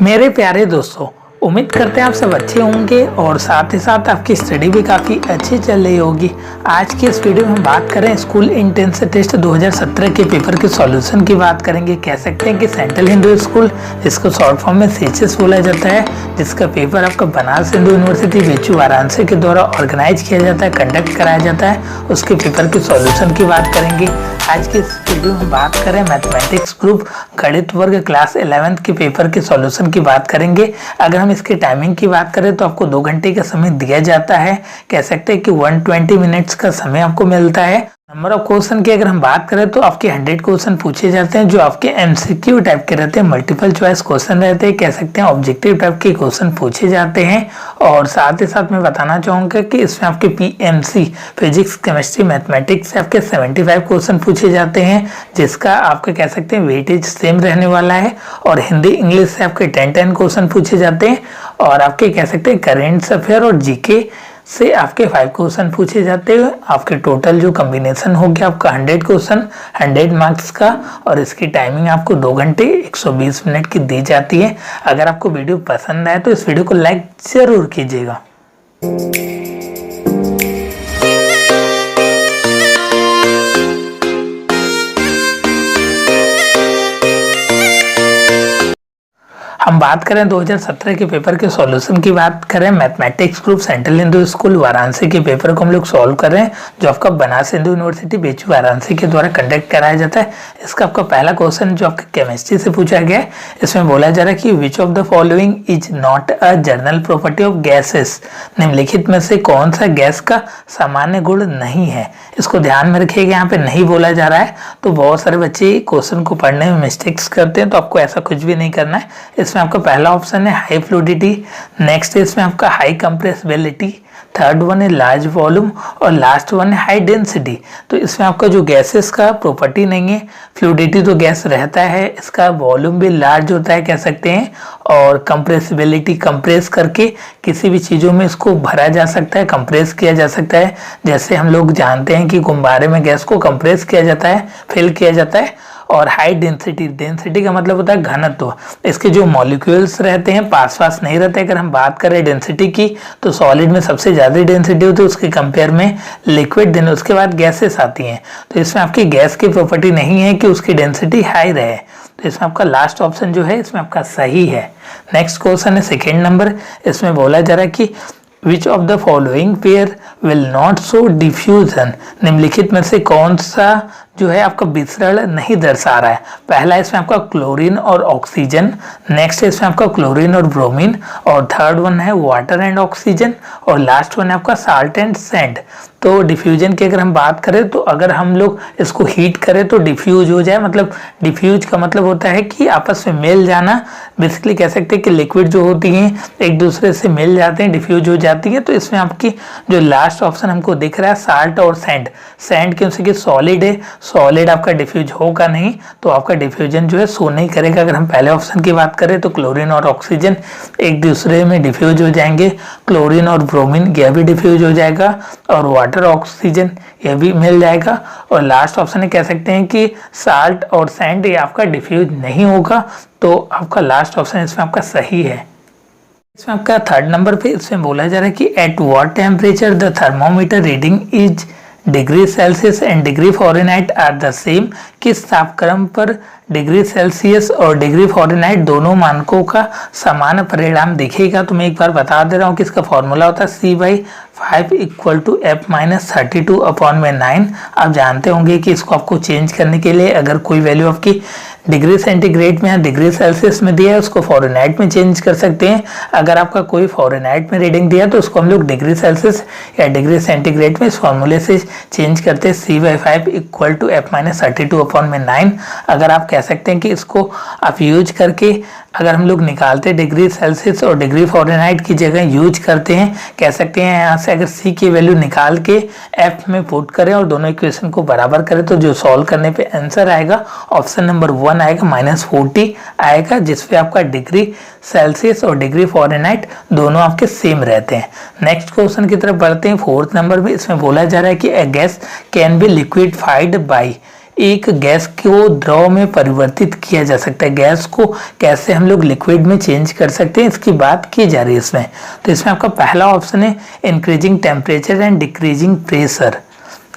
मेरे प्यारे दोस्तों, उम्मीद करते हैं आप सब अच्छे होंगे और साथ ही साथ आपकी स्टडी भी काफ़ी अच्छी चल रही होगी। आज की इस वीडियो में हम बात करें स्कूल इंटेंस टेस्ट 2017 के पेपर के सॉल्यूशन की बात करेंगे। कह सकते हैं कि सेंट्रल हिंदू स्कूल, जिसको शॉर्ट फॉर्म में सीएचएस बोला जाता है, जिसका पेपर आपका बनारस हिंदू यूनिवर्सिटी वेचू वाराणसी के द्वारा ऑर्गेनाइज किया जाता है, कंडक्ट कराया जाता है, उसके पेपर के सॉल्यूशन की बात करेंगे। आज की इस वीडियो में बात करें मैथमेटिक्स ग्रुप गणित वर्ग क्लास 11th के पेपर के सॉल्यूशन की बात करेंगे। अगर हम इसके टाइमिंग की बात करें तो आपको 2 घंटे का समय दिया जाता है। कह सकते हैं कि 120 मिनट्स का समय आपको मिलता है। नंबर ऑफ क्वेश्चन की अगर हम बात करें तो आपके 100 क्वेश्चन पूछे जाते हैं, जो आपके एमसीक्यू टाइप के रहते हैं, मल्टीपल चॉइस क्वेश्चन रहते हैं। कह सकते हैं ऑब्जेक्टिव टाइप के क्वेश्चन पूछे जाते हैं। और साथ ही साथ मैं बताना चाहूँगा कि इसमें आपके पीएमसी फिजिक्स केमिस्ट्री मैथमेटिक्स से आपके 75 क्वेश्चन पूछे जाते हैं, जिसका आपका कह सकते हैं वेटेज सेम रहने वाला है। और हिंदी इंग्लिश से आपके 10 क्वेश्चन पूछे जाते हैं। और आपके कह सकते हैं करेंट अफेयर और जीके से आपके 5 क्वेश्चन पूछे जाते हैं। आपके टोटल जो कॉम्बिनेशन हो गया आपका 100 क्वेश्चन 100 मार्क्स का। और इसकी टाइमिंग आपको 2 घंटे 120 मिनट की दी जाती है। अगर आपको वीडियो पसंद आए तो इस वीडियो को लाइक जरूर कीजिएगा। हम बात करें 2017 के पेपर के सॉल्यूशन की बात करें, mathematics group central Hindu school Varanasi के पेपर को हम लोग सॉल्व कर रहे हैं, जो आपका बनारस हिंदू यूनिवर्सिटी बेचू वाराणसी के द्वारा कंडक्ट कराया जाता है। इसका आपका पहला क्वेश्चन जो आपका केमिस्ट्री से पूछा गया है, इसमें बोला जा रहा है कि विच of the following is not a general property of gases. निम्नलिखित में से कौन सा गैस का सामान्य गुण नहीं है। इसको ध्यान में रखिएगा, यहाँ पे नहीं बोला जा रहा है। तो बहुत सारे बच्चे क्वेश्चन को पढ़ने में मिस्टेक्स करते हैं, तो आपको ऐसा कुछ भी नहीं करना है। इसमें आपका पहला ऑप्शन है हाई फ्लूइडिटी, नेक्स्ट इसमें आपका हाई कंप्रेसिबिलिटी, थर्ड वन है लार्ज वॉल्यूम और लास्ट वन है हाई डेंसिटी। तो इसमें आपका जो गैसेस का प्रॉपर्टी नहीं है, फ्लूइडिटी तो गैस रहता है, इसका वॉल्यूम भी लार्ज होता है कह सकते हैं, और कंप्रेसिबिलिटी कंप्रेस करके किसी भी चीज़ों में इसको भरा जा सकता है, कंप्रेस किया जा सकता है। जैसे हम लोग जानते हैं कि गुब्बारे में गैस को कंप्रेस किया जाता है, फिल किया जाता है। और हाई डेंसिटी, डेंसिटी का मतलब होता है घनत्व। इसके जो मॉलिक्यूल्स रहते हैं पास पास नहीं रहते। अगर हम बात करें डेंसिटी की तो सॉलिड में सबसे ज़्यादा डेंसिटी होती है, उसके कंपेयर में लिक्विड, देन उसके बाद गैसेस आती हैं। तो इसमें आपकी गैस की प्रॉपर्टी नहीं है कि उसकी डेंसिटी हाई रहे। तो इसमें आपका लास्ट ऑप्शन जो है इसमें आपका सही है। नेक्स्ट क्वेश्चन है सेकेंड नंबर। इसमें बोला जा रहा है कि विच of the following pair will not show diffusion. निम्नलिखित में से कौन सा जो है आपका विसरण नहीं दर्शा रहा है। पहला इसमें आपका क्लोरीन और ऑक्सीजन, नेक्स्ट इसमें आपका क्लोरीन और ब्रोमीन, और थर्ड वन है वाटर एंड ऑक्सीजन, और लास्ट वन है आपका साल्ट एंड सैंड। तो डिफ्यूजन की अगर हम बात करें तो अगर हम लोग इसको हीट करें तो डिफ्यूज हो जाए। मतलब डिफ्यूज का मतलब होता है कि आपस में मिल जाना। बेसिकली कह सकते हैं कि लिक्विड जो होती हैं एक दूसरे से मिल जाते हैं, डिफ्यूज हो जाती है। तो इसमें आपकी जो लास्ट ऑप्शन हमको दिख रहा है साल्ट और सैंड। सैंड क्योंकि कि सॉलिड है, सॉलिड आपका डिफ्यूज होगा नहीं, तो आपका डिफ्यूजन जो है शो नहीं करेगा। अगर हम पहले ऑप्शन की बात करें तो क्लोरीन और ऑक्सीजन एक दूसरे में डिफ्यूज हो जाएंगे, क्लोरीन और ब्रोमीन यह भी डिफ्यूज हो जाएगा, और वाटर ऑक्सीजन यह भी मिल जाएगा। और लास्ट ऑप्शन कह सकते हैं कि साल्ट और सैंड ये आपका डिफ्यूज नहीं होगा। तो आपका लास्ट ऑप्शन इसमें आपका सही है। इसमें आपका थर्ड नंबर पे इसमें बोला जा रहा है कि at what temperature the thermometer reading is degree Celsius and degree Fahrenheit are the same. किस तापक्रम पर डिग्री सेल्सियस और डिग्री फ़ारेनहाइट दोनों मानकों का समान परिणाम दिखेगा। तो मैं एक बार बता दे रहा हूँ कि इसका फॉर्मूला होता है C/5 = F-32/9। आप जानते होंगे कि इसको आपको चेंज करने के लिए अगर कोई वैल्यू आपकी डिग्री सेंटीग्रेड में या डिग्री सेल्सियस में दिया है उसको फ़ारेनहाइट में चेंज कर सकते हैं। अगर आपका कोई फ़ारेनहाइट में रीडिंग दिया तो उसको हम लोग डिग्री सेल्सियस या डिग्री सेंटीग्रेड में इस फॉर्मूले से चेंज करते हैं। C/5 = F-32/9। अगर आप कह सकते हैं कि इसको आप यूज करके अगर हम लोग निकालते डिग्री सेल्सियस और डिग्री फ़ारेनहाइट की जगह यूज करते हैं, कह सकते हैं यहाँ से अगर C की वैल्यू निकाल के F में पुट करें और दोनों इक्वेशन को बराबर करें तो जो सॉल्व करने पे आंसर आएगा ऑप्शन नंबर 1 आएगा, -40 आएगा, जिसपे आपका डिग्री सेल्सियस और डिग्री फ़ारेनहाइट दोनों आपके सेम रहते हैं। नेक्स्ट क्वेश्चन की तरफ बढ़ते हैं। फोर्थ नंबर में इसमें बोला जा रहा है कि a gas can be liquefied by एक गैस को द्रव में परिवर्तित किया जा सकता है, गैस को कैसे हम लोग लिक्विड में चेंज कर सकते हैं, इसकी बात की जा रही है इसमें। तो इसमें आपका पहला ऑप्शन है increasing temperature and decreasing pressure,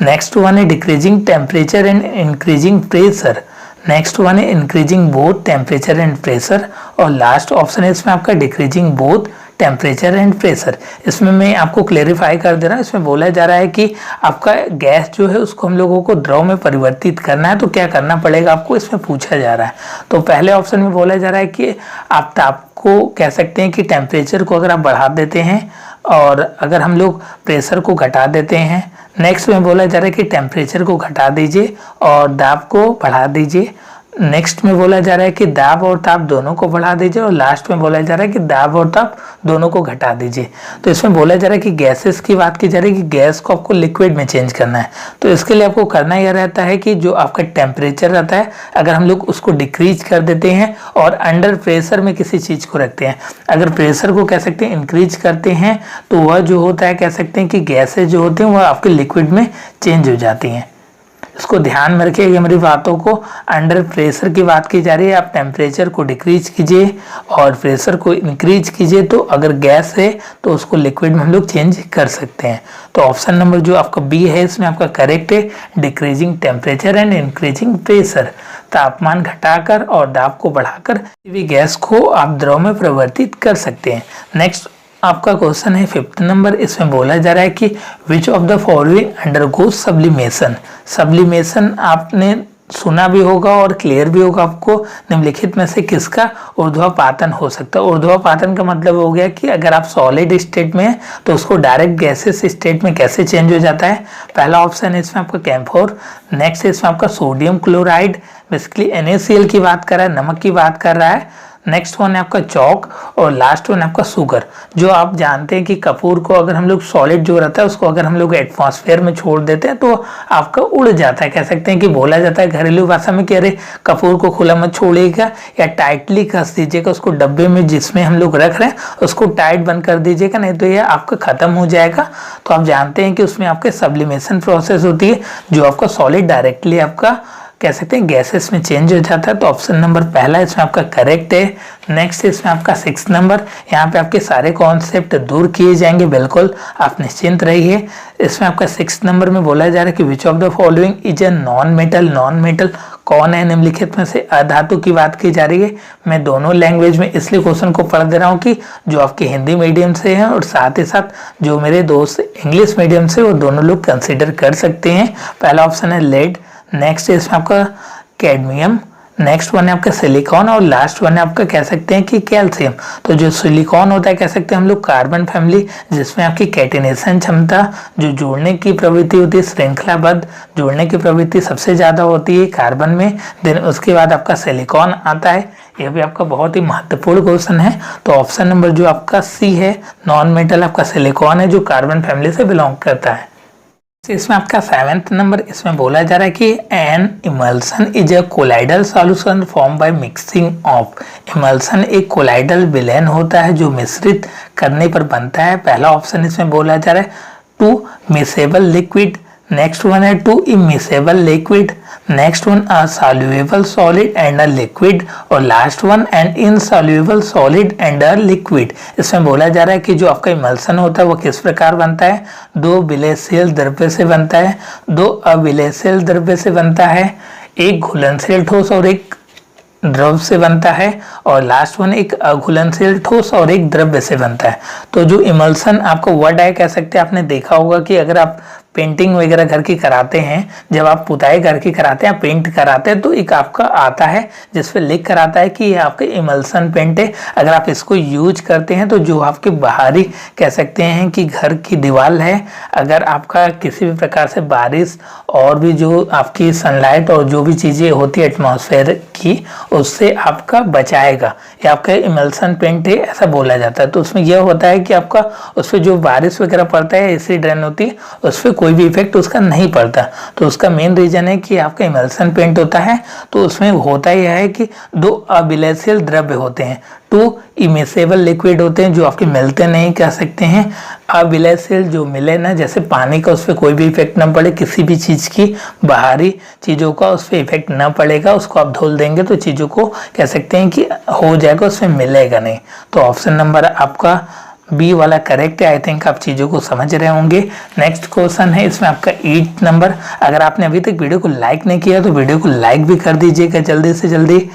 next one है decreasing temperature and increasing pressure, next one है increasing both temperature and pressure, और लास्ट ऑप्शन है इसमें आपका decreasing both temperature and pressure. इसमें मैं आपको क्लेरिफाई कर दे रहा हूँ, इसमें बोला जा रहा है कि आपका गैस जो है उसको हम लोगों को द्रव में परिवर्तित करना है, तो क्या करना पड़ेगा आपको, इसमें पूछा जा रहा है। तो पहले ऑप्शन में बोला जा रहा है कि आप ताप को कह सकते हैं कि टेम्परेचर को अगर आप बढ़ा देते हैं और अगर हम लोग प्रेशर को घटा देते हैं। नेक्स्ट में बोला जा रहा है कि टेम्परेचर को घटा दीजिए और दाब को बढ़ा दीजिए। नेक्स्ट में बोला जा रहा है कि दाब और ताप दोनों को बढ़ा दीजिए, और लास्ट में बोला जा रहा है कि दाब और ताप दोनों को घटा दीजिए। तो इसमें बोला जा रहा है कि गैसेस की बात की जा रही है कि गैस को आपको लिक्विड में चेंज करना है। तो इसके लिए आपको करना यह रहता है कि जो आपका टेम्परेचर रहता है अगर हम लोग उसको डिक्रीज कर देते हैं और अंडर प्रेशर में किसी चीज़ को रखते हैं, अगर प्रेशर को कह सकते हैं इंक्रीज करते हैं, तो वह जो होता है कह सकते हैं कि गैसेज जो होते हैं वह आपके लिक्विड में चेंज हो जाती हैं। इसको ध्यान में रखिएगा मेरी बातों को। अंडर प्रेशर की बात की जा रही है, आप टेम्परेचर को डिक्रीज कीजिए और प्रेशर को इंक्रीज कीजिए, तो अगर गैस है तो उसको लिक्विड में हम लोग चेंज कर सकते हैं। तो ऑप्शन नंबर जो आपका बी है इसमें आपका करेक्ट है, decreasing temperature and increasing pressure. तापमान घटाकर और दाब को बढ़ाकर किसी भी गैस को आप द्रव में परिवर्तित कर सकते हैं। नेक्स्ट आपका क्वेश्चन है 5th नंबर, इसमें बोला जा रहा है कि विच of the following undergoes sublimation. Sublimation आपने सुना भी होगा और क्लियर भी होगा आपको, निम्नलिखित में से किसका ऊर्ध्वापातन हो सकता है। ऊर्ध्वापातन का मतलब हो गया कि अगर आप सॉलिड स्टेट में हैं तो उसको डायरेक्ट गैसेस स्टेट में कैसे चेंज हो जाता है। पहला ऑप्शन है इसमें आपका कैम्फोर, नेक्स्ट है इसमें आपका सोडियम क्लोराइड, बेसिकली NaCl की बात कर रहा है, नमक की बात कर रहा है। नेक्स्ट वन है आपका चौक, और लास्ट वन है आपका शुगर। जो आप जानते हैं कि कपूर को अगर हम लोग सॉलिड जो रहता है उसको अगर हम लोग एटमॉस्फेयर में छोड़ देते हैं तो आपका उड़ जाता है, कह सकते हैं कि बोला जाता है घरेलू भाषा में कि अरे कपूर को खुला मत छोड़िएगा या टाइटली कस दीजिएगा उसको, डब्बे में जिसमें हम लोग रख रहे हैं उसको टाइट बंद कर दीजिएगा, नहीं तो ये आपका खत्म हो जाएगा। तो आप जानते हैं कि उसमें आपके सब्लिमेशन प्रोसेस होती है जो आपका सॉलिड डायरेक्टली आपका कह सकते हैं गैसेस में चेंज हो जाता है। तो ऑप्शन नंबर पहला इसमें आपका करेक्ट है। नेक्स्ट इसमें आपका 6th नंबर, यहाँ पे आपके सारे कॉन्सेप्ट दूर किए जाएंगे, बिल्कुल आप निश्चिंत रहिए। इसमें आपका 6th नंबर में बोला जा रहा है कि विच of the following is a non metal. Non metal कौन है, निम्नलिखित में से अधातु की बात की जा रही है। मैं दोनों लैंग्वेज में इसलिए क्वेश्चन को पढ़ दे रहा हूँ कि जो आपके हिंदी मीडियम से हैं और साथ ही साथ जो मेरे दोस्त इंग्लिश मीडियम से वो दोनों लोग कंसिडर कर सकते हैं। पहला ऑप्शन है लेड, नेक्स्ट है इसमें आपका कैडमियम, नेक्स्ट वन है आपका सिलिकॉन, और लास्ट वन है आपका कह सकते हैं कि कैल्शियम। तो जो सिलिकॉन होता है कह सकते हैं हम लोग कार्बन फैमिली, जिसमें आपकी कैटिनेशन क्षमता जो जोड़ने की प्रवृत्ति होती है, श्रृंखलाबद्ध जोड़ने की प्रवृत्ति सबसे ज़्यादा होती है कार्बन में। देन उसके बाद आपका सिलिकॉन आता है, यह भी आपका बहुत ही महत्वपूर्ण क्वेश्चन है। तो ऑप्शन नंबर जो आपका सी है, नॉन मेटल आपका सिलिकॉन है जो कार्बन फैमिली से बिलोंग करता है। इसमें आपका 7th नंबर, इसमें बोला जा रहा है कि an emulsion is a colloidal solution form by mixing of. Emulsion एक कोलाइडल विलयन होता है जो मिश्रित करने पर बनता है। पहला ऑप्शन इसमें बोला जा रहा है two miscible liquid, next one है two immiscible liquid, next one a soluble solid and a liquid, और last one an insoluble solid and a liquid. इसमें बोला जा रहा है कि जो आपका इमल्सन होता है वो किस प्रकार बनता है, दो विलयनशील द्रव्य से बनता है, दो अविलयनशील द्रव्य से बनता है, एक घुलनशील ठोस और एक द्रव से बनता है, और लास्ट वन एक अघुलनशील ठोस और एक द्रव्य से बनता है। तो जो इमल्सन आपको वर्ड है कह सकते हैं, आपने देखा होगा कि अगर आप पेंटिंग वगैरह घर की कराते हैं, जब आप पुताई घर की कराते हैं, पेंट कराते हैं, तो एक आपका आता है जिस पे लिख कर आता है कि ये आपका इमल्सन पेंट है। अगर आप इसको यूज करते हैं तो जो आपके बाहरी कह सकते हैं कि घर की दीवार है, अगर आपका किसी भी प्रकार से बारिश और भी जो आपकी सनलाइट और जो भी चीज़ें होती है एटमॉस्फेयर की, उससे आपका बचाएगा। ये आपका इमल्सन पेंट है ऐसा बोला जाता है। तो उसमें यह होता है कि आपका उस पर जो बारिश वगैरह पड़ता है, एसिड रेन होती है, उस पर कोई भी इफेक्ट उसका नहीं पड़ता। तो उसका मेन रीजन है कि आपका इमल्सन पेंट होता है तो उसमें होता यह है कि दो अबिलेशियल द्रव्य होते हैं, टू इमिसेबल लिक्विड होते हैं जो आपके मिलते नहीं कह सकते हैं। अबिलेशियल जो मिले ना, जैसे पानी का उस पर कोई भी इफेक्ट ना पड़े, किसी भी चीज़ की बाहरी चीज़ों का उस पर इफेक्ट ना पड़ेगा, उसको आप धुल देंगे तो चीज़ों को कह सकते हैं कि हो जाएगा, उसमें मिलेगा नहीं। तो ऑप्शन नंबर आपका बी वाला करेक्ट है। आई थिंक आप चीज़ों को समझ रहे होंगे। नेक्स्ट क्वेश्चन है, इसमें आपका 8 नंबर। अगर आपने अभी तक वीडियो को लाइक नहीं किया तो वीडियो को लाइक भी कर दीजिएगा जल्दी से जल्दी।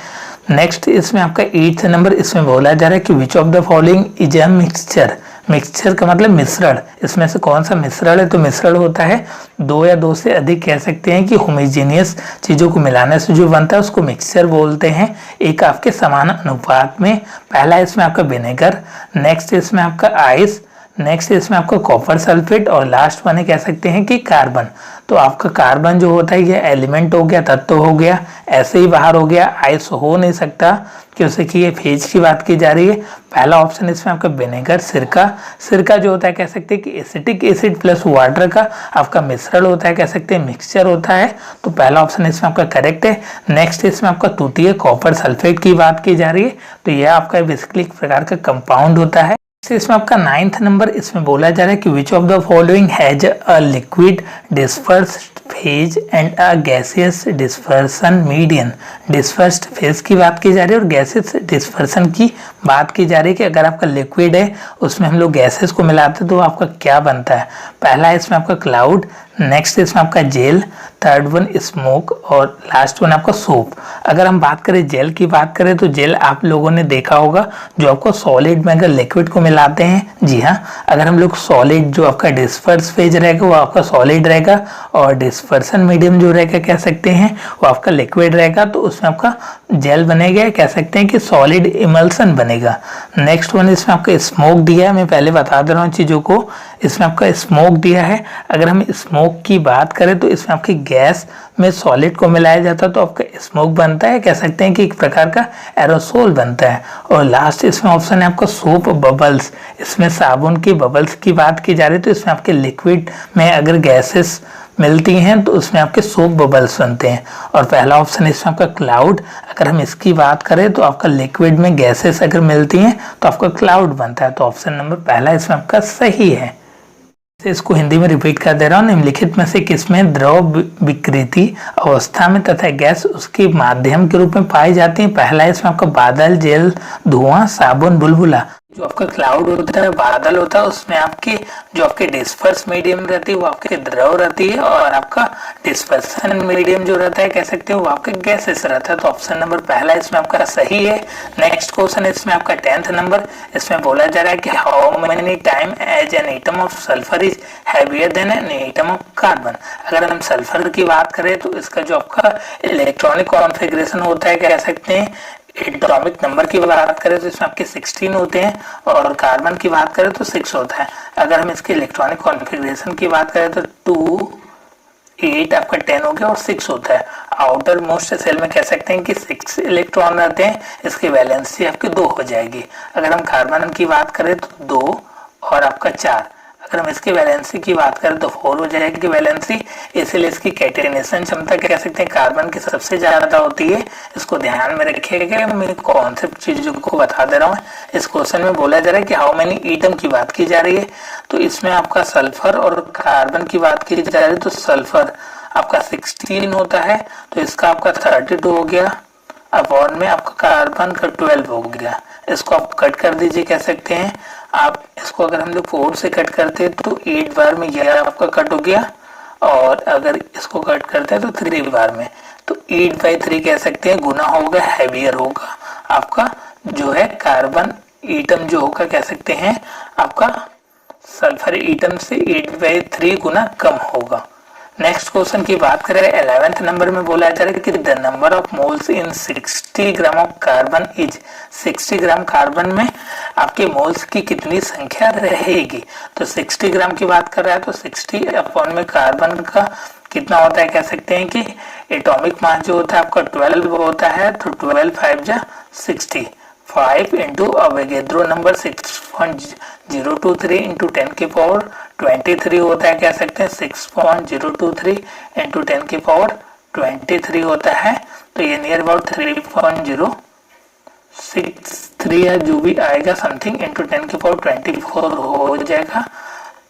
नेक्स्ट इसमें आपका 8th नंबर, इसमें बोला जा रहा है कि विच of the following is a mixture. Mixture का मतलब मिश्रण, इसमें से कौन सा मिश्रण है? तो मिश्रण होता है दो या दो से अधिक, कह सकते हैं कि होमोजेनियस चीज़ों को मिलाने से जो बनता है उसको मिक्सचर बोलते हैं, एक आपके समान अनुपात में। पहला इसमें आपका विनेगर, नेक्स्ट इसमें आपका आइस, नेक्स्ट इसमें आपका कॉपर सल्फेट और लास्ट वन कह सकते हैं कि कार्बन। तो आपका कार्बन जो होता है ये एलिमेंट हो गया, तत्व हो गया, ऐसे ही बाहर हो गया, आइस हो नहीं सकता क्योंकि ये फेज की बात की जा रही है। पहला ऑप्शन इसमें आपका विनेगर, सिरका। सिरका जो होता है कह सकते हैं कि एसिटिक एसिड प्लस वाटर का आपका मिश्रण होता है, कह सकते हैं मिक्सचर होता है। तो पहला ऑप्शन इसमें आपका करेक्ट है। नेक्स्ट इसमें आपका तूतीय कॉपर सल्फेट की बात की जा रही है, तो यह आपका बेसिकली एक प्रकार का कंपाउंड होता है। इसमें आपका 9th नंबर, इसमें बोला जा रहा है कि विच of the following has a liquid dispersed phase and a gaseous dispersion median. Dispersed phase की बात की जा रही है और गैसियस डिस्पर्सन की बात की जा रही है कि अगर आपका लिक्विड है उसमें हम लोग गैसेस को मिलाते हैं तो आपका क्या बनता है। पहला इसमें आपका क्लाउड, नेक्स्ट इसमें आपका जेल, थर्ड वन स्मोक और लास्ट वन आपका सूप। अगर हम बात करें जेल की बात करें तो जेल आप लोगों ने देखा होगा जो आपको सॉलिड में अगर लिक्विड को मिलाते हैं, जी हाँ, अगर हम लोग सॉलिड जो आपका डिस्पर्स फेज रहेगा वो आपका सॉलिड रहेगा और डिस्पर्सन मीडियम जो रहेगा कह सकते हैं वो आपका लिक्विड रहेगा, तो उसमें आपका जेल बनेगा, कह सकते हैं कि सॉलिड इमल्सन बनेगा। नेक्स्ट वन इसमें आपका स्मोक दिया है, मैं पहले बता दे रहा हूँ चीज़ों को। इसमें आपका स्मोक दिया है, अगर हम स्मोक की बात करें तो इसमें आपकी गैस में सॉलिड को मिलाया जाता है तो आपका स्मोक बनता है, कह सकते हैं कि एक प्रकार का एरोसोल बनता है। और लास्ट इसमें ऑप्शन है आपका सोप बबल्स, इसमें साबुन की बबल्स की बात की जा रही है, तो इसमें आपके लिक्विड में अगर गैसेस मिलती हैं तो उसमें आपके सोप बबल्स बनते हैं। और पहला ऑप्शन इसमें आपका क्लाउड, अगर हम इसकी बात करें तो आपका लिक्विड में गैसेस अगर मिलती हैं तो आपका क्लाउड बनता है। तो ऑप्शन नंबर पहला इसमें आपका सही है। इसको हिंदी में रिपीट कर दे रहा हूँ, निम्नलिखित में से किसमें द्रव विकृति अवस्था में तथा गैस उसके माध्यम के रूप में पाई जाती है। पहला इसमें आपका बादल, जेल, धुआं, साबुन, बुलबुला। जो आपका क्लाउड होता है, बादल होता है, उसमें आपकी जो आपके डिस्पर्स मीडियम रहती है वो आपके द्रव रहती है और आपका डिस्पर्सन मीडियम जो रहता है कह सकते हो वो आपका गैसेस रहता है। तो ऑप्शन नंबर पहला इसमें आपका सही है। नेक्स्ट क्वेश्चन इसमें आपका 10th नंबर, इसमें बोला जा रहा है कि how many time as an atom of sulphur is heavier than an atom of carbon. अगर हम सल्फर की बात करें तो इसका जो आपका इलेक्ट्रॉनिक कॉन्फ़िगरेशन होता है कह सकते हैं, एटॉमिक नंबर की बात करें तो इसमें आपके 16 होते हैं और कार्बन की बात करें तो 6 होता है। अगर हम इसके इलेक्ट्रॉनिक कॉन्फ़िगरेशन की बात करें तो 2, 8 आपका 10 हो गया और 6 होता है। आउटर मोस्ट सेल में कह सकते हैं कि 6 इलेक्ट्रॉन रहते हैं, इसकी वैलेंसी आपकी 2 हो जाएगी। अगर हम कार्बन की बात करें तो 2 और आपका 4, अगर हम इसकी वैलेंसी की बात करें तो 4 हो जाएगी वैलेंसी, इसलिए इसकी कैटेनेशन क्षमता कह सकते हैं कार्बन की सबसे ज्यादा होती है। इसको ध्यान में रखिएगा, मैं कॉन्सेप्ट चीजों को बता दे रहा हूँ। इस क्वेश्चन में बोला जा रहा है कि हाउ मेनी एटम की बात की जा रही है, तो इसमें आपका सल्फर और कार्बन की बात की जा रही है तो सल्फर आपका 16 होता है, तो इसका आपका 32 हो गया, अपॉन में आपका कार्बन का 12 हो गया। इसको आप कट कर दीजिए, कह सकते हैं आप इसको अगर हम लोग 4 से कट करते हैं तो 8 बार में यह आपका कट हो गया और अगर इसको कट करते हैं तो 3 बार में, तो 8/3 कह सकते हैं गुना होगा, हैवियर होगा आपका जो है कार्बन एटम जो होगा कह सकते हैं आपका सल्फर एटम से 8/3 गुना कम होगा। नेक्स्ट क्वेश्चन की बात करें 11th नंबर में बोला जा रहा है कि the number of moles in 60 gram of carbon is, 60 gram carbon में आपके मोल्स की कितनी संख्या रहेगी। तो 60 ग्राम की बात कर रहा है तो 60 अपॉन में कार्बन का कितना होता है कह सकते हैं कि एटॉमिक मास जो होता है आपका 12 होता है, तो 12 5 जा 60, 5 इंटू अवोगाद्रो नंबर 6.023 इंटू 10 के पावर 23 होता है, कह सकते हैं 6.023 इंटू 10 की पावर 23 होता है, तो ये नियर अबाउट 3.063 है, जो भी आएगा समथिंग इंटू 10 की पावर 24 हो जाएगा।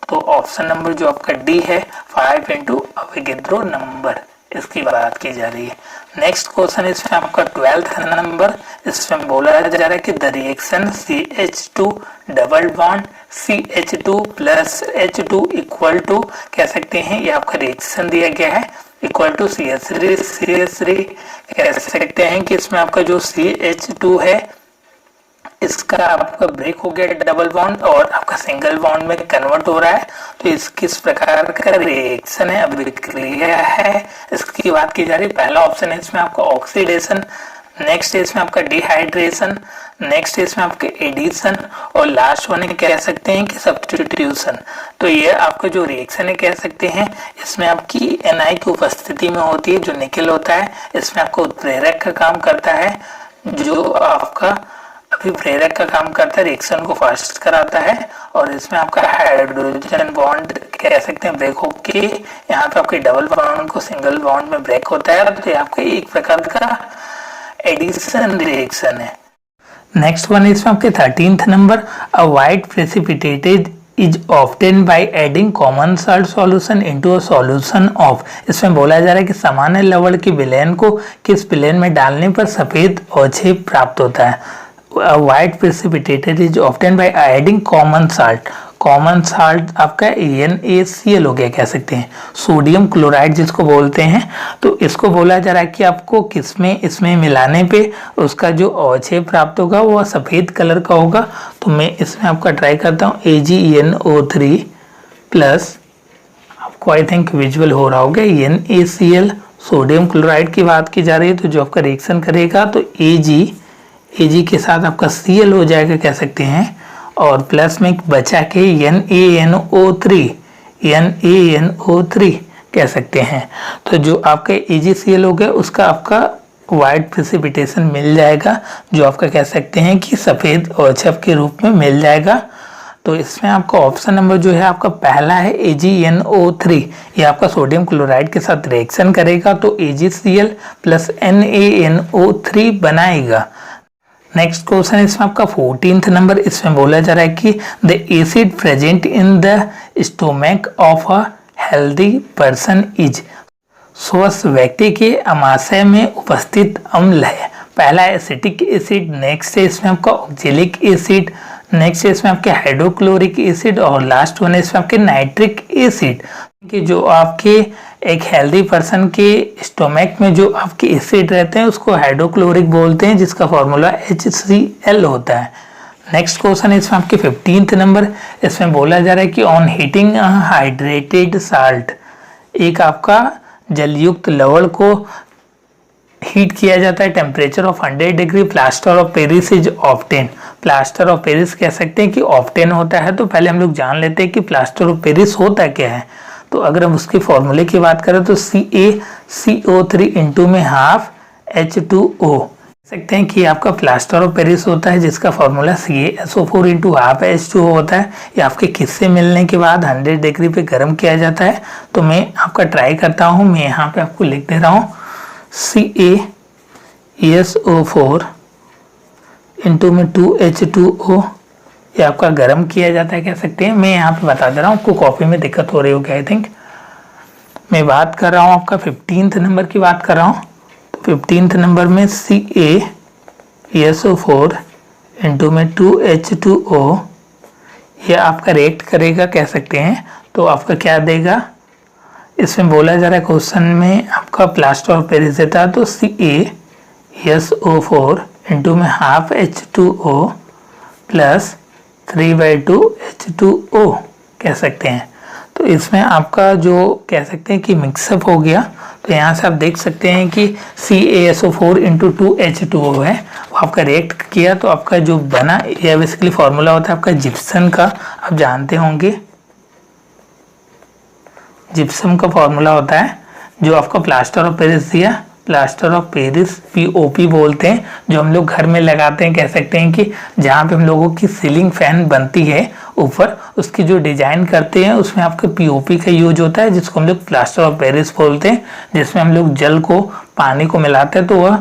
तो ऑप्शन नंबर जो आपका डी है 5 इंटू अवोगाद्रो नंबर, इसकी बात की जा रही है। नेक्स्ट क्वेश्चन इसमें आपका 12th नंबर, इसमें बोला जा रहा है कि the reaction CH2 double bond CH2 plus H2 equal to, कह सकते हैं ये आपका रिएक्शन दिया गया है, इक्वल टू CH3 कह सकते हैं कि इसमें आपका जो CH2 है इसका आपका ब्रेक हो गया डबल बॉन्ड और आपका सिंगल बॉन्ड में कन्वर्ट हो रहा है, तो इस किस प्रकार का रिएक्शन है, अभिक्रिया है, इसकी बात की जा रही है। पहला ऑप्शन है इसमें आपका ऑक्सीडेशन, नेक्स्ट है इसमें आपका डिहाइड्रेशन, नेक्स्ट है इसमें आपके एडिशन और लास्ट वन है कह सकते हैं कि सब्स्टिट्यूशन। तो ये आपका जो रिएक्शन है कह सकते हैं इसमें आपकी Na की उपस्थिति में होती है, जो निकेल होता है इसमें आपको उत्प्रेरक का काम करता है, जो आपका अभिप्रेरक का काम करता है, रिएक्शन को फास्ट कराता है, और इसमें आपका हाइड्रोजन बॉन्ड कह सकते हैं ब्रेक होके यहाँ पे आपके डबल बॉन्ड को सिंगल बॉन्ड में ब्रेक होता है, तो ये आपका एक प्रकार का एडिशन रिएक्शन है। नेक्स्ट वन इसमें आपके 13th number, a white precipitated is obtained by adding common salt solution into a solution of, इसमें बोला जा रहा है कि सामान्य लवण की विलयन को किस विलयन में डालने पर सफेद अवक्षेप प्राप्त होता है। White precipitated is obtain by adding common salt, common salt आपका NaCl हो गया, कह सकते हैं सोडियम क्लोराइड जिसको बोलते हैं। तो इसको बोला जा रहा है कि आपको किसमें, इसमें मिलाने पे उसका जो अवक्षेप प्राप्त होगा वो सफ़ेद कलर का होगा। तो मैं इसमें आपका ट्राई करता हूँ AgNO3 प्लस, आपको आई थिंक विजुअल हो रहा होगा, NaCl सोडियम क्लोराइड की बात की जा रही है। तो जो आपका रिएक्शन करेगा तो Ag के साथ आपका Cl हो जाएगा, कह सकते हैं, और प्लस में बचा के NaNO3 कह सकते हैं। तो जो आपका AgCl हो गया उसका आपका वाइट प्रेसिपिटेशन मिल जाएगा, जो आपका कह सकते हैं कि सफ़ेद अवक्षेप के रूप में मिल जाएगा। तो इसमें आपका ऑप्शन नंबर जो है आपका पहला है AgNO3, ये आपका सोडियम क्लोराइड के साथ रिएक्शन करेगा तो AgCl प्लस NaNO3 बनाएगा। नेक्स्ट क्वेश्चन इसमें आपका 14th नंबर, इसमें बोला जा रहा है कि the acid present in the stomach of a healthy person is, स्वस्थ व्यक्ति के आमाशय में उपस्थित अम्ल है। पहला एसिटिक एसिड, नेक्स्ट है इसमें आपका ऑक्जेलिक एसिड, नेक्स्ट है इसमें आपके हाइड्रोक्लोरिक एसिड और लास्ट वन है इसमें आपके नाइट्रिक एसिड। कि जो आपके एक हेल्दी पर्सन के स्टोमक में जो आपके एसिड रहते हैं उसको हाइड्रोक्लोरिक बोलते हैं, जिसका फॉर्मूला HCl होता है। नेक्स्ट क्वेश्चन इसमें आपके 15th नंबर, इसमें बोला जा रहा है कि ऑन हीटिंग हाइड्रेटेड साल्ट, एक आपका जलयुक्त लवण को हीट किया जाता है temperature of 100 degree, plaster of Paris is obtain. Plaster of Paris कह सकते हैं कि ऑब्टेन होता है। तो पहले हम लोग जान लेते हैं कि प्लास्टर ऑफ पेरिस होता क्या है। तो अगर हम उसके फॉर्मूले की बात करें तो CaCO3 इंटू में हाफ H2O सकते हैं कि आपका प्लास्टर ऑफ पेरिस होता है, जिसका formula CaSO4 into half H2O होता है। ये आपके किस्से मिलने के बाद 100 डिग्री पे गर्म किया जाता है। तो मैं आपका ट्राई करता हूँ, मैं यहाँ पे आपको लिख दे रहा हूँ CaSO4 इंटू में 2H2O, ये आपका गर्म किया जाता है, कह सकते हैं। मैं यहाँ पे बता दे रहा हूँ, आपको कॉपी में दिक्कत हो रही होगी आई थिंक। मैं बात कर रहा हूँ आपका 15th नंबर की बात कर रहा हूँ। तो 15th नंबर में CaSO4 इंटू में 2H2O, ये आपका रिएक्ट करेगा, कह सकते हैं। तो आपका क्या देगा, इसमें बोला जा रहा है क्वेश्चन में आपका प्लास्टर ऑफ पेरिस देता है, तो CaSO4 इंटू में हाफ H2O प्लस 3/2 H2O कह सकते हैं। तो इसमें आपका जो कह सकते हैं कि मिक्सअप हो गया। तो यहाँ से आप देख सकते हैं कि CaSO4 इंटू 2H2O है, वो आपका रिएक्ट किया तो आपका जो बना, यह बेसिकली फॉर्मूला होता है आपका जिप्सम का, आप जानते होंगे। जिप्सम का फॉर्मूला होता है जो आपका प्लास्टर ऑफ पेरिस दिया, प्लास्टर ऑफ पेरिस पीओपी बोलते हैं, जो हम लोग घर में लगाते हैं। कह सकते हैं कि जहाँ पे हम लोगों की सीलिंग फैन बनती है ऊपर, उसकी जो डिजाइन करते हैं उसमें आपका पीओपी का यूज होता है, जिसको हम लोग प्लास्टर ऑफ पेरिस बोलते हैं। जिसमें हम लोग जल को पानी को मिलाते हैं तो वह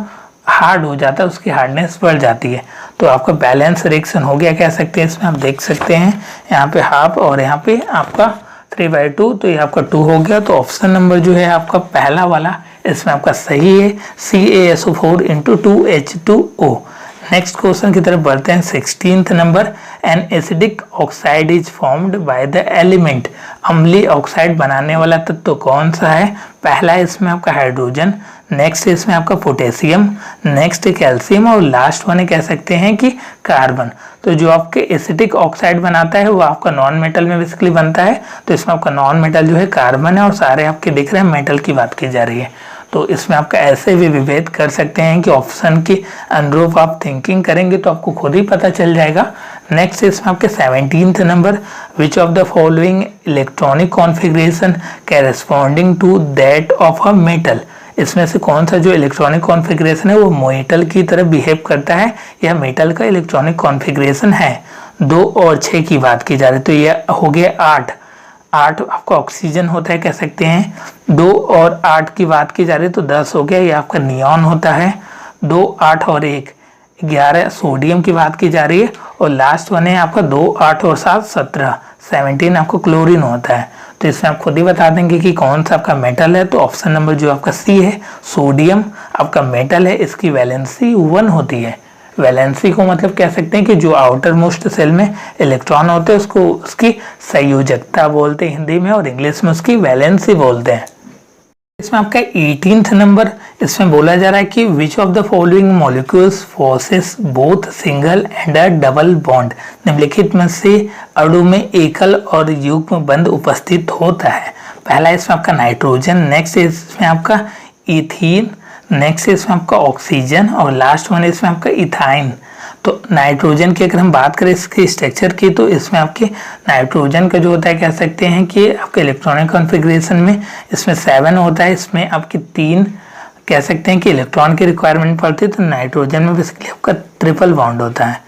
हार्ड हो जाता है, उसकी हार्डनेस बढ़ जाती है। तो आपका बैलेंस रिएक्शन हो गया कह सकते हैं। इसमें आप देख सकते हैं यहाँ पे हाफ और यहाँ पे आपका 3/2, तो ये आपका 2 हो गया। तो ऑप्शन नंबर जो है आपका पहला वाला इसमें आपका सही है, CaSO4 × 2H2O। नेक्स्ट क्वेश्चन की तरफ बढ़ते हैं। 16th number, an acidic oxide is formed by the element. अम्लीय ऑक्साइड बनाने वाला तत्व तो कौन सा है? पहला है इसमें आपका हाइड्रोजन, नेक्स्ट है इसमें आपका पोटेशियम, नेक्स्ट है कैल्शियम और लास्ट वन कह सकते हैं कि कार्बन। तो जो आपके एसिडिक ऑक्साइड बनाता है वो आपका नॉन मेटल में बेसिकली बनता है। तो इसमें आपका नॉन मेटल जो है कार्बन है और सारे आपके दिख रहे हैं मेटल की बात की जा रही है। तो इसमें आपका ऐसे भी विभेद कर सकते हैं कि ऑप्शन की अनुरूप आप थिंकिंग करेंगे तो आपको खुद ही पता चल जाएगा। नेक्स्ट इसमें आपके 17th number, which of the following electronic configuration corresponding to that of a metal. इसमें से कौन सा जो इलेक्ट्रॉनिक कॉन्फ़िगरेशन है वो मेटल की तरह बिहेव करता है या मेटल का इलेक्ट्रॉनिक कॉन्फ़िगरेशन है। 2 और 6 की बात की जा रही है तो ये हो गया 8 आपका ऑक्सीजन होता है कह सकते हैं। 2 और 8 की बात की जा रही है तो 10 हो गया, ये आपका नियॉन होता है। 2, 8 और 1 11 सोडियम की बात की जा रही है और लास्ट वन है आपका 2, 8 और 7 17 आपको क्लोरीन होता है। तो इसमें आप खुद ही बता देंगे कि कौन सा आपका मेटल है। तो ऑप्शन नंबर जो आपका सी है, सोडियम आपका मेटल है, इसकी वैलेंसी 1 होती है। वैलेंसी को मतलब कह सकते हैं कि जो आउटर मोस्ट सेल में इलेक्ट्रॉन होते हैं उसको उसकी संयोजकता बोलते हैं हिंदी में, और इंग्लिश में उसकी वैलेंसी बोलते हैं। इसमें आपका 18th नंबर, इसमें बोला जा रहा है कि विच of the following molecules forces both single and a double bond. निम्नलिखित में से अणु में एकल और युग्म बंध उपस्थित होता है। पहला इसमें आपका नाइट्रोजन, नेक्स्ट इसमें आपका इथीन, नेक्स्ट इसमें आपका ऑक्सीजन और लास्ट वन इसमें आपका इथाइन। तो नाइट्रोजन की अगर हम बात करें इसके स्ट्रक्चर की तो इसमें आपके नाइट्रोजन का जो होता है कह सकते हैं कि आपके इलेक्ट्रॉनिक कॉन्फ़िगरेशन में इसमें 7 होता है। इसमें आपके 3 कह सकते हैं कि इलेक्ट्रॉन की रिक्वायरमेंट पड़ती है। तो नाइट्रोजन में बेसिकली आपका ट्रिपल बॉन्ड होता है।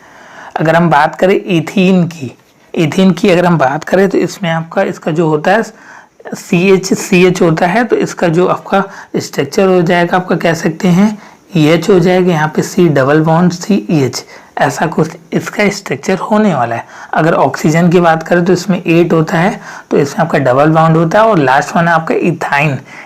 अगर हम बात करें इथीन की अगर हम बात करें तो इसमें आपका इसका जो होता है CH होता है। तो इसका जो आपका स्ट्रक्चर हो जाएगा आपका कह सकते हैं EH हो जाएगा, यहाँ पे C डबल बॉन्ड CH, ऐसा कुछ इसका स्ट्रक्चर होने वाला है। अगर ऑक्सीजन की बात करें तो इसमें 8 होता है, तो इसमें आपका डबल बॉन्ड होता है। और लास्ट वन है आपका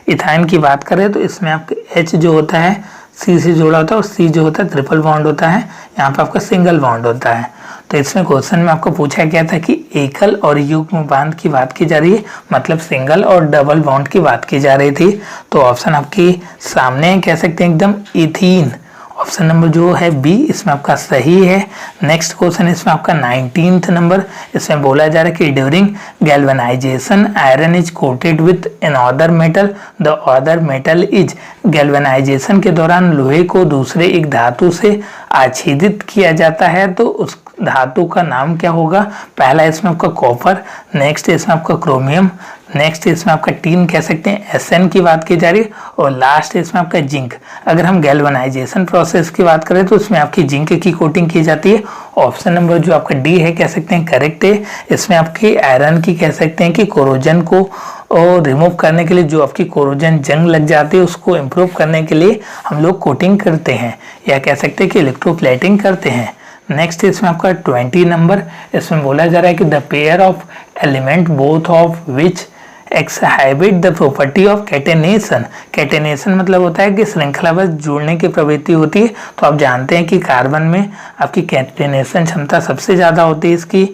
इथाइन की बात करें तो इसमें आपका H जो होता है C से जोड़ा होता है और C जो होता है ट्रिपल बॉन्ड होता है, यहाँ पे आपका सिंगल बॉन्ड होता है। तो इसमें क्वेश्चन में आपको पूछा गया था कि एकल और युग्म बांध की बात की जा रही है, मतलब सिंगल और डबल बॉन्ड की बात की जा रही थी। तो ऑप्शन आपके सामने कह सकते हैं एकदम इथीन, ऑप्शन नंबर जो है बी इसमें आपका सही है। नेक्स्ट क्वेश्चन इसमें आपका 19th नंबर, इसमें बोला जा रहा है कि during galvanisation iron is coated with an other metal, the other metal is. Galvanisation के दौरान लोहे को दूसरे एक धातु से आच्छादित किया जाता है, तो उस धातु का नाम क्या होगा? पहला इसमें आपका कॉपर, नेक्स्ट इसमें आपका क्रोमियम, नेक्स्ट इसमें आपका टीन कह सकते हैं SN की बात की जा रही है, और लास्ट इसमें आपका जिंक। अगर हम गैल्वेनाइजेशन प्रोसेस की बात करें तो इसमें आपकी जिंक की कोटिंग की जाती है। ऑप्शन नंबर जो आपका डी है कह सकते हैं करेक्ट है। इसमें आपकी आयरन की कह सकते हैं कि कोरोजन को और रिमूव करने के लिए जो आपकी कोरोजन जंग लग जाती है उसको इम्प्रूव करने के लिए हम लोग कोटिंग करते हैं, या कह सकते हैं कि इलेक्ट्रोप्लेटिंग करते हैं। नेक्स्ट इसमें आपका 20 नंबर, इसमें बोला जा रहा है कि the pair of element both of which exhibit the property of catenation. Catenation मतलब होता है कि श्रृंखलाबद्ध जुड़ने की प्रवृत्ति होती है। तो आप जानते हैं कि कार्बन में आपकी कैटेनेशन क्षमता सबसे ज़्यादा होती है इसकी।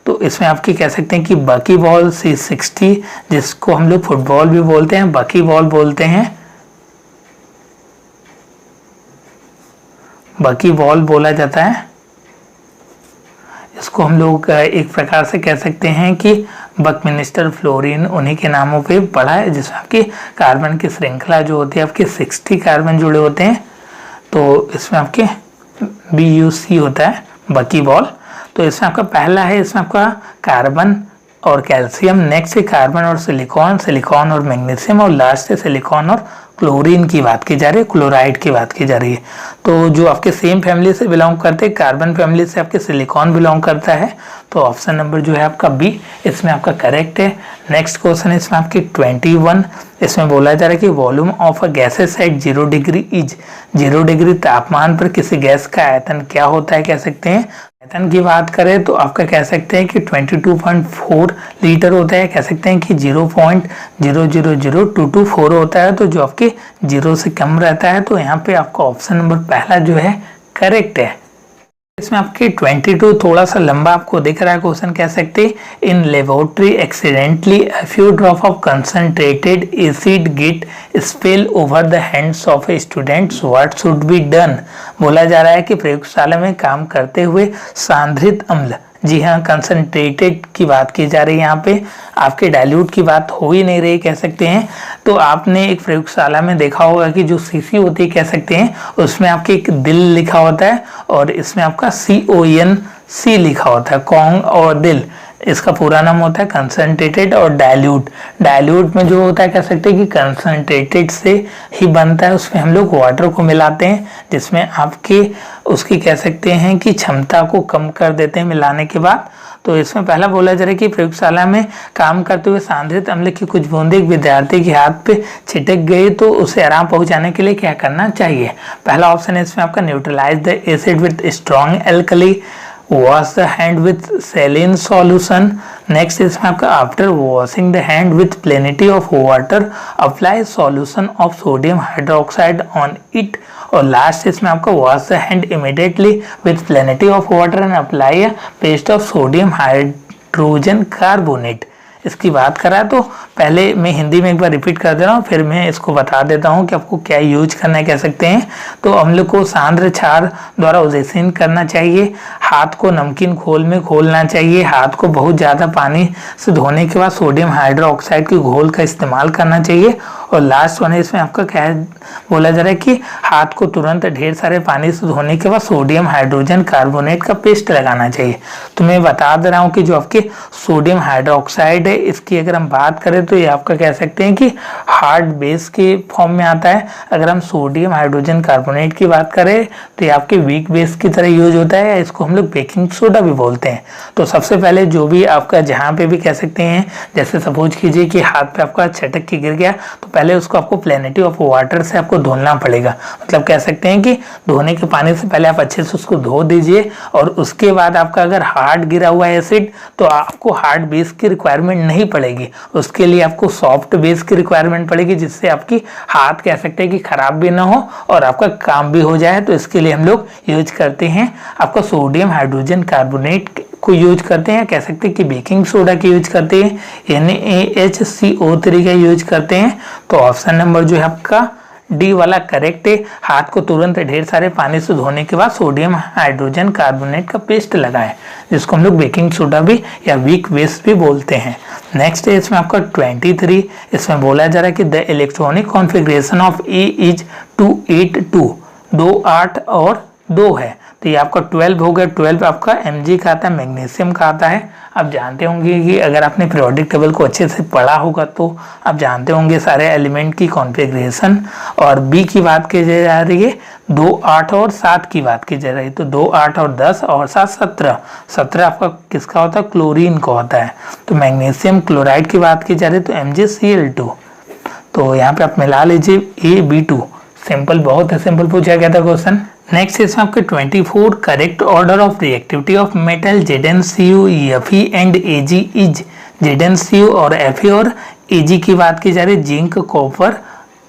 तो इसमें आपकी कह सकते हैं कि बकी बॉल C60, जिसको हम लोग फुटबॉल भी बोलते हैं, बकी बॉल बोलते हैं, बकी बॉल बोला जाता है इसको। हम लोग एक प्रकार से कह सकते हैं कि बकमिनिस्टर फ्लोरीन उन्हीं के नामों पे पढ़ा है, जिसमें आपकी कार्बन की श्रृंखला जो होती है आपके 60 कार्बन जुड़े होते हैं। तो इसमें आपके BUC होता है, बकी बॉल। तो इसमें आपका पहला है इसमें आपका कार्बन और कैल्शियम, नेक्स्ट है कार्बन और सिलिकॉन, सिलिकॉन और मैग्नीशियम, और लास्ट है सिलिकॉन और क्लोरीन की बात की जा रही है, क्लोराइड की बात की जा रही है। तो जो आपके सेम फैमिली से बिलोंग करते हैं, कार्बन फैमिली से आपके सिलिकॉन बिलोंग करता है, तो ऑप्शन नंबर जो है आपका बी इसमें आपका करेक्ट है। नेक्स्ट क्वेश्चन है इसमें आपकी 21, इसमें बोला जा रहा है कि volume of a gases at 0 degree is, 0 degree तापमान पर किसी गैस का आयतन क्या होता है, कह सकते हैं। आयतन की बात करें तो आपका कह सकते हैं कि 22.4 लीटर होता है, कह सकते हैं कि 0.000224 होता है, तो जो आपके 0 से कम रहता है, तो यहाँ पे आपका ऑप्शन नंबर पहला जो है करेक्ट है। इसमें आपके 22 थोड़ा सा लंबा आपको दिख रहा है क्वेश्चन, कह सकते हैं in laboratory accidentally a few drop of concentrated acid get spill over the hands of a students, what should be done. बोला जा रहा है कि प्रयोगशाला में काम करते हुए सांद्रित अम्ल, जी हाँ कंसंट्रेटेड की बात की जा रही है, यहाँ पे आपके डाइल्यूट की बात हो ही नहीं रही, कह सकते हैं। तो आपने एक प्रयोगशाला में देखा होगा कि जो सीसी होती है, कह सकते हैं उसमें आपके एक दिल लिखा होता है और इसमें आपका CONC लिखा होता है, कॉन्ग और दिल, इसका पूरा नाम होता है कंसंट्रेटेड और डाइल्यूट। डाइल्यूट में जो होता है कह सकते हैं कि कंसंट्रेटेड से ही बनता है, उसमें हम लोग वाटर को मिलाते हैं जिसमें आपके उसकी कह सकते हैं कि क्षमता को कम कर देते हैं मिलाने के बाद। तो इसमें पहला बोला जा रहा है कि प्रयोगशाला में काम करते हुए सांद्रित अम्ल की कुछ बूंदें एक विद्यार्थी के हाथ पे छिटक गई तो उसे आराम पहुंचाने के लिए क्या करना चाहिए। पहला ऑप्शन है इसमें आपका neutralise the acid with strong alkali, wash the hand with saline solution, next इसमें आपका after washing the hand with plenty of water apply solution of sodium hydroxide on it, और लास्ट इसमें आपका wash the hand immediately with plenty of water and apply a paste of sodium hydrogen carbonate। इसकी बात करा तो पहले मैं हिंदी में एक बार रिपीट कर दे रहा हूँ, फिर मैं इसको बता देता हूँ कि आपको क्या यूज करना है, कह सकते हैं। तो अम्ल को सांद्र क्षार द्वारा उदासीन करना चाहिए, हाथ को नमकीन घोल में घोलना चाहिए, हाथ को बहुत ज़्यादा पानी से धोने के बाद सोडियम हाइड्रोक्साइड के घोल का इस्तेमाल करना चाहिए, और लास्ट वन है इसमें आपका क्या बोला जा रहा है कि हाथ को तुरंत ढेर सारे पानी से धोने के बाद सोडियम हाइड्रोजन कार्बोनेट का पेस्ट लगाना चाहिए। तो मैं बता दे रहा हूँ कि जो आपके सोडियम हाइड्रोक्साइड है इसकी अगर हम बात करें तो ये आपका कह सकते हैं कि हार्ड बेस के फॉर्म में आता है। अगर हम सोडियम हाइड्रोजन कार्बोनेट की बात करें तो ये आपके वीक बेस की तरह यूज होता है, इसको हम लोग बेकिंग सोडा भी बोलते हैं। तो सबसे पहले जो भी आपका जहाँ पे भी कह सकते हैं, जैसे सपोज कीजिए कि हाथ पे आपका छटक के गिर गया तो पहले उसको आपको प्लेनिटी ऑफ वाटर से आपको धोना पड़ेगा, मतलब कह सकते हैं कि धोने के पानी से पहले आप अच्छे से उसको धो दीजिए, और उसके बाद आपका अगर हार्ड गिरा हुआ है एसिड तो आपको हार्ड बेस की रिक्वायरमेंट नहीं पड़ेगी, उसके लिए आपको सॉफ्ट बेस की रिक्वायरमेंट पड़ेगी, जिससे आपकी हाथ कह सकते हैं कि खराब भी ना हो और आपका काम भी हो जाए। तो इसके लिए हम लोग यूज करते हैं आपका सोडियम हाइड्रोजन कार्बोनेट को यूज करते हैं, कह सकते हैं कि बेकिंग सोडा की यूज करते हैं, NaHCO3 का यूज करते हैं। तो ऑप्शन नंबर जो है आपका डी वाला करेक्ट है। हाथ को तुरंत ढेर सारे पानी से धोने के बाद सोडियम हाइड्रोजन कार्बोनेट का पेस्ट लगाएं, जिसको हम लोग बेकिंग सोडा भी या वीक बेस भी बोलते हैं। नेक्स्ट है इसमें आपका 23, इसमें बोला जा रहा है कि the electronic configuration of A is 282, 2 8 और 2 है, तो ये आपका 12 हो गया। 12 आपका Mg का आता है, मैग्नीशियम का आता है। आप जानते होंगे कि अगर आपने पीरियोडिक टेबल को अच्छे से पढ़ा होगा तो आप जानते होंगे सारे एलिमेंट की कॉन्फ़िगरेशन। और बी की बात की जा रही है 2 8 और 7 की बात की जा रही है, तो 2 8 और 10 और 7 17, 17 आपका किसका होता है, क्लोरीन का होता है। तो मैग्नीशियम क्लोराइड की बात की जा रही है तो MgCl2, तो यहाँ पे आप मिला लीजिए AB2। सिंपल, बहुत है सिंपल पूछा गया था क्वेश्चन। नेक्स्ट इसमें आपके 24 correct order of reactivity of metal ZnCu Fe and Ag is, ZnCu और Fe और Ag की बात की जा रही है, जिंक कॉपर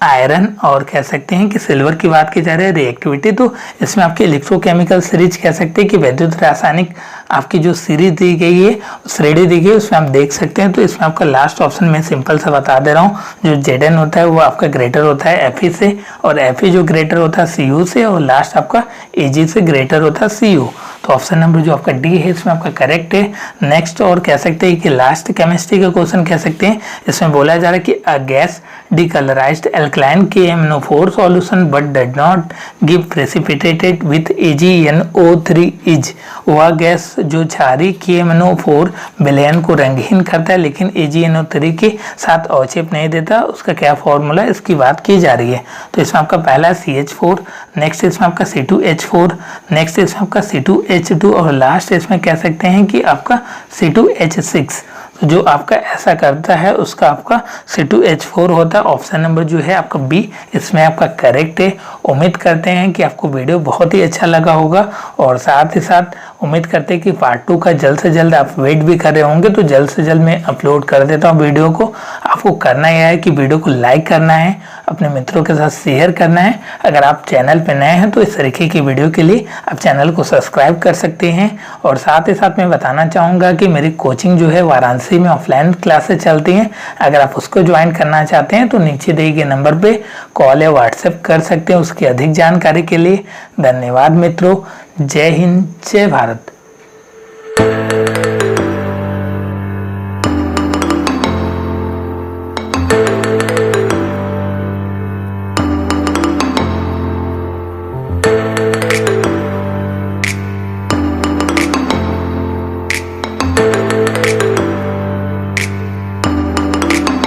आयरन और कह सकते हैं कि सिल्वर की बात की जा रही है रिएक्टिविटी। तो इसमें आपकी इलेक्ट्रोकेमिकल सीरीज कह सकते हैं कि वैद्युत रासायनिक आपकी जो सीरीज दी गई है, श्रेणी दी गई है, उसमें आप देख सकते हैं। तो इसमें आपका लास्ट ऑप्शन में सिंपल सा बता दे रहा हूँ, जो Zn होता है वो आपका ग्रेटर होता है Fe से, और Fe जो ग्रेटर होता है Cu से, और लास्ट आपका Ag से ग्रेटर होता है Cu। तो ऑप्शन नंबर जो आपका डी है इसमें आपका करेक्ट है। नेक्स्ट और कह सकते हैं कि लास्ट केमिस्ट्री का क्वेश्चन कह सकते हैं, इसमें बोला जा रहा है कि a gas decolourised alkaline KMnO4 solution but did not give precipitated with AgNO3 is. वह गैस जो क्षारीय KMnO4 विलयन को रंगहीन करता है लेकिन AgNO3 के साथ अवक्षेप नहीं देता, उसका क्या फॉर्मूला, इसकी बात की जा रही है। तो इसमें आपका पहला CH4, नेक्स्ट इसमें आपका C2H4, नेक्स्ट इसमें आपका C2H2 और लास्ट इसमें कह सकते हैं कि आपका C2H6। तो जो आपका ऐसा करता है उसका आपका C2H4 होता है। ऑप्शन नंबर जो है आपका बी इसमें आपका करेक्ट है। उम्मीद करते हैं कि आपको वीडियो बहुत ही अच्छा लगा होगा और साथ ही साथ उम्मीद करते हैं कि पार्ट 2 का जल्द से जल्द आप वेट भी कर रहे होंगे, तो जल्द से जल्द मैं अपलोड कर देता हूँ वीडियो को। आपको करना यह है कि वीडियो को लाइक करना है, अपने मित्रों के साथ शेयर करना है। अगर आप चैनल पर नए हैं तो इस तरीके की वीडियो के लिए आप चैनल को सब्सक्राइब कर सकते हैं। और साथ ही साथ मैं बताना चाहूँगा कि मेरी कोचिंग जो है वाराणसी में ऑफलाइन क्लासेस चलती हैं। अगर आप उसको ज्वाइन करना चाहते हैं तो नीचे दिए गए नंबर पे कॉल या व्हाट्सएप कर सकते हैं उसकी अधिक जानकारी के लिए। धन्यवाद मित्रों, जय हिंद, जय भारत।